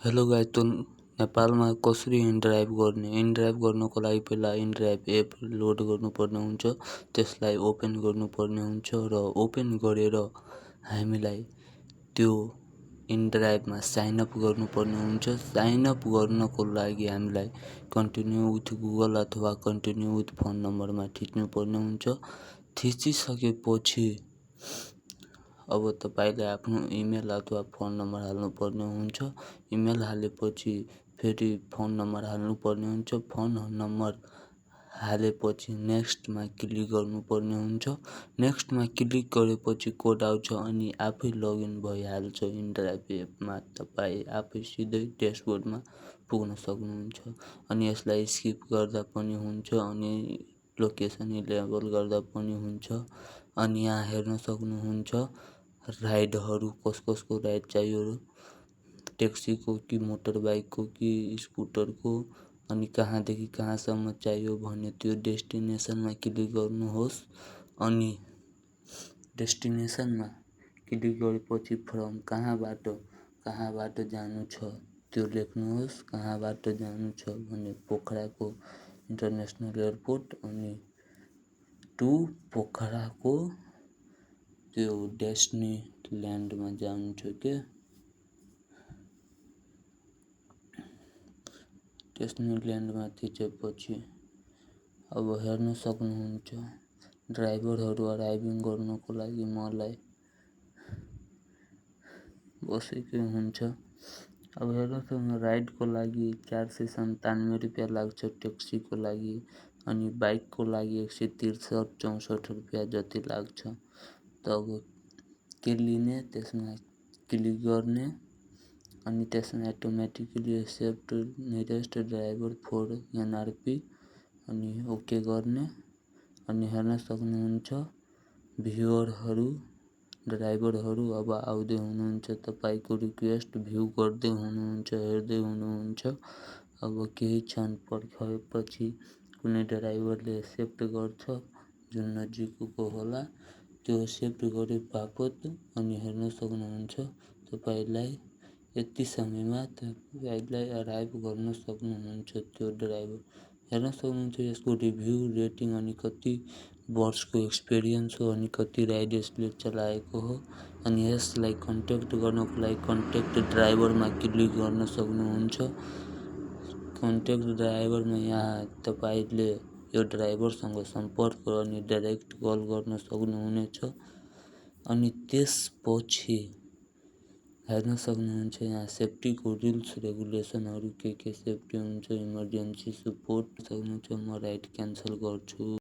Hello guys, तो नेपालमा कसरी इनड्राइभ गर्ने। इनड्राइभ गर्नको लागि पहिला इनड्राइभ एप लोड गर्नुपर्ने हुन्छ। त्यसलाई ओपन गर्नुपर्ने हुन्छ र ओपन गरेर हामीलाई त्यो इनड्राइभमा साइन अप गर्नुपर्ने हुन्छ। साइन अप गर्नको लागि हामीलाई कन्टिन्यू विथ गुगल अथवा कन्टिन्यू विथ फोन नम्बरमा थिच्नुपर्ने हुन्छ। थिचिसकेपछि अब तपाईले आफ्नो इमेल अथवा फोन नम्बर हाल्नुपर्ने हुन्छ। इमेल हालेपछि फेरि फोन नम्बर हाल्नुपर्ने हुन्छ। फोन नम्बर हालेपछि नेक्स्टमा क्लिक गर्नुपर्ने हुन्छ। नेक्स्टमा क्लिक गरेपछि कोड आउँछ अनि आफै लगइन भइहाल्छ इनड्राइभ एपमा। तपाई आफै सिधै ड्यासबोर्डमा पुग्न सक्नुहुन्छ। अनि यसलाई स्किप गर्दा पनि हुन्छ अनि लोकेसन इनेबल गर्दा पनि हुन्छ। अनि यहाँ हेर्न सक्नुहुन्छ राइडहरू कसको राइड चाहियो, ट्याक्सीको कि मोटर बाइकको कि स्कुटरको, अनि कहाँदेखि कहाँसम्म चाहियो भने त्यो डेस्टिनेसनमा क्लिक गर्नुहोस्। अनि डेस्टिनेसनमा क्लिक गरेपछि फ्रम कहाँबाट जानु छ त्यो लेख्नुहोस्। कहाँबाट जानु छ भने पोखराको इन्टरनेसनल एयरपोर्ट अनि टु पोखराको त्यो डेस्टिनील्यान्डमा जानु छ के। डेस्टिनील्यान्डमा थिचेपछि अब हेर्न सक्नुहुन्छ ड्राइभरहरू अराइभिङ गर्नको लागि मलाई बसेकै हुन्छ। अब हेर्न सक्नुहुन्छ राइडको लागि 497 रुपियाँ लाग्छ ट्याक्सीको लागि, अनि बाइकको लागि 163-64 रुपियाँ जति लाग्छ। त अब के लिने, त्यसमा क्लिक गर्ने अनि त्यसमा automatically accept nearest driver for NRP अनि ओके गर्ने। अनि हेर्न सक्नुहुन्छ ड्राइभरहरू अब आउँदै हुनुहुन्छ। तपाईको रिक्वेस्ट भ्यू गर्दै हुनुहुन्छ, हेर्दै हुनुहुन्छ। अब केही क्षण पर्खेपछि कुनै ड्राइभरले एक्सेप्ट गर्छ जुन नजिकको होला, त्यो एक्सेप्ट गरे बापत अनि हेर्न सक्नुहुन्छ तपाईलाई यति समयमा तपाईलाई अराइभ गर्न सक्नुहुन्छ त्यो ड्राइभर। हेर्न सक्नुहुन्छ यसको रिभ्यू, रेटिङ अनि कति वर्षको एक्सपिरियन्स हो अनि कति राइड यसले चलाएको हो। अनि यसलाई कन्ट्याक्ट गर्नको लागि कन्ट्याक्ट ड्राइभरमा क्लिक गर्न सक्नुहुन्छ। कन्ट्याक्ट ड्राइभरमा यहाँ तपाईले यो ड्राइभरसँग सम्पर्क अनि डाइरेक्ट कल गर्न सक्नुहुनेछ। अनि त्यसपछि हेर्न सक्नुहुन्छ यहाँ सेफ्टीको रुल्स रेगुलेसनहरू के सेफ्टी हुन्छ, इमर्जेन्सी सपोर्ट सक्नुहुन्छ। म राइड क्यान्सल गर्छु।